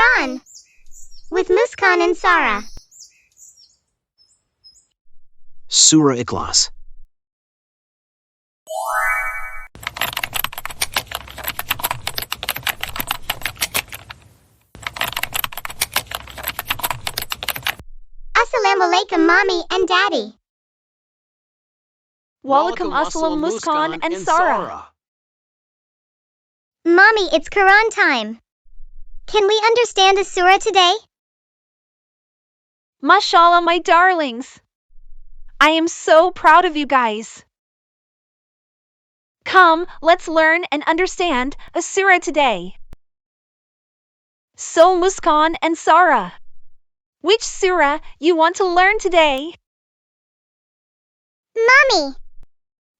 Quran with Muskan and Sarah. Surah Ikhlas. Assalamualaikum, Mommy and Daddy. Walaikum assalam, Muskan and Sarah. Mommy, it's Quran time. Can we understand a surah today? Mashallah, my darlings. I am so proud of you guys. Come, let's learn and understand a surah today. So Muskan and Sarah, which surah you want to learn today? Mommy,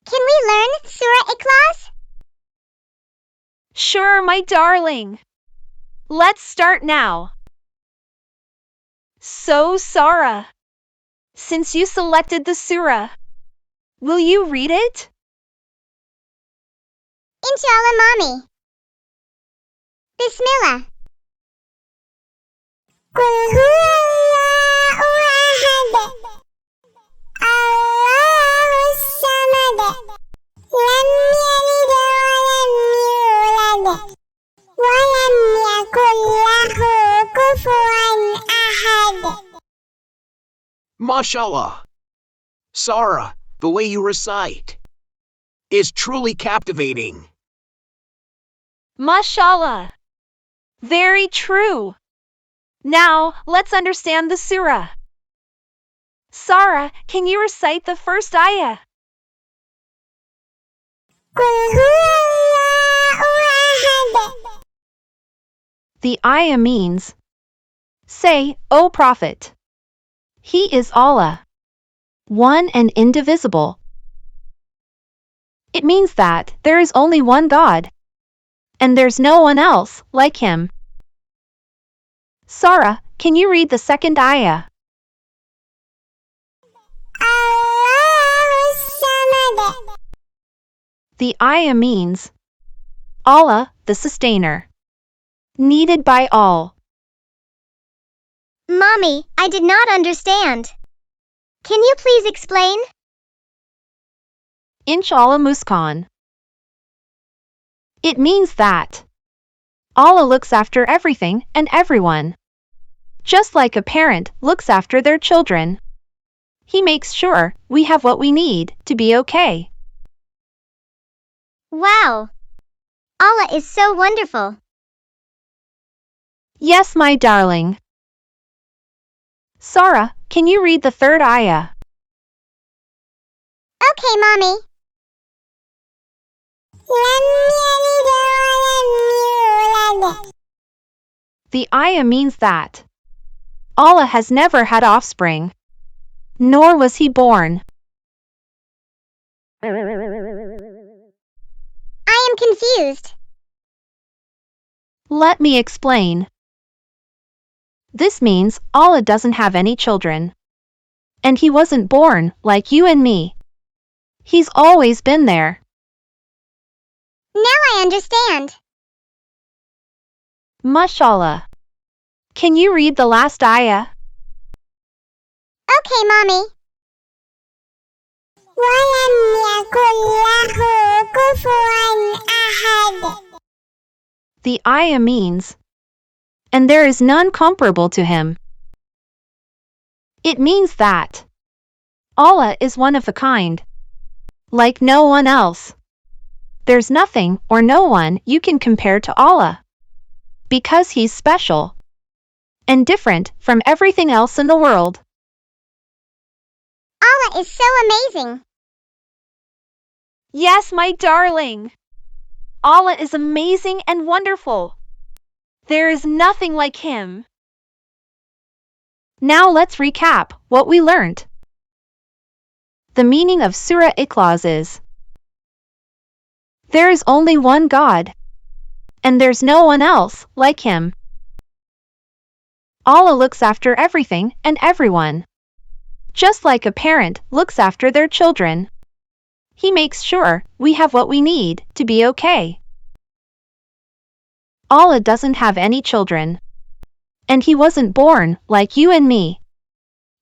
can we learn Surah Ikhlas? Sure, my darling. Let's start now. So, Sarah, since you selected the surah, will you read it? Inshallah, Mommy. Bismillah. Qul huwallahu ahad. Allahus samad. Lam yalid wa lam yulad. Wa lam yakul lahu kufuwan ahad. Mashallah. Sarah, the way you recite is truly captivating. Mashallah. Very true. Now, let's understand the surah. Sarah, can you recite the first ayah? Qul huwallahu ahad. The ayah means, say, O Prophet, He is Allah, one and indivisible. It means that there is only one God, and there's no one else like Him. Sarah, can you read the second ayah? Allahus samad. The ayah means, Allah, the sustainer, needed by all. Mommy, I did not understand. Can you please explain? Inshallah, Muskan. It means that Allah looks after everything and everyone. Just like a parent looks after their children. He makes sure we have what we need to be okay. Wow. Allah is so wonderful. Yes, my darling. Sarah, can you read the third ayah? Okay, Mommy. Lam yalid wa lam yulad. The ayah means that Allah has never had offspring, nor was He born. I am confused. Let me explain. This means Allah doesn't have any children. And He wasn't born like you and me. He's always been there. Now I understand. Mashallah. Can you read the last ayah? Okay, Mommy. Wa lam yakul lahu kufuwan ahad. The ayah means, and there is none comparable to Him. It means that Allah is one of a kind, like no one else. There's nothing or no one you can compare to Allah, because He's special and different from everything else in the world. Allah is so amazing. Yes, my darling. Allah is amazing and wonderful. There is nothing like Him. Now let's recap what we learned. The meaning of Surah Ikhlas is, there is only one God, and there's no one else like Him. Allah looks after everything and everyone. Just like a parent looks after their children. He makes sure we have what we need to be okay. Allah doesn't have any children. And he wasn't born like you and me.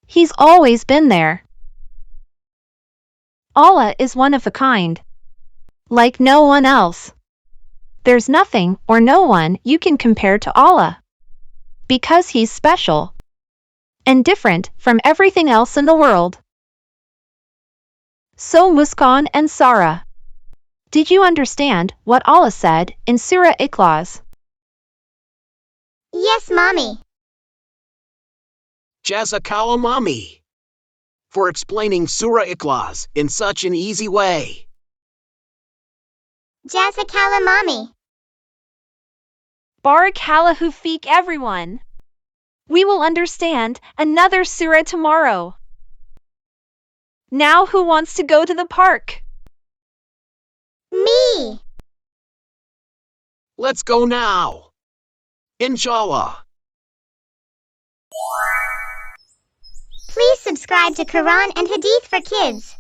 He's always been there. Allah is one of a kind. Like no one else. There's nothing or no one you can compare to Allah. Because he's special. And different from everything else in the world. So Muskan and Sarah. Did you understand what Allah said in Surah Ikhlas? Yes, Mommy. Jazakallah, Mommy, for explaining Surah Ikhlas in such an easy way. Jazakallah, Mommy. Barakallahu feek, everyone. We will understand another surah tomorrow. Now who wants to go to the park? Me. Let's go now. Inshallah. Please subscribe to Quran and Hadith for Kids.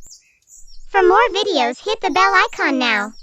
For more videos, hit the bell icon now.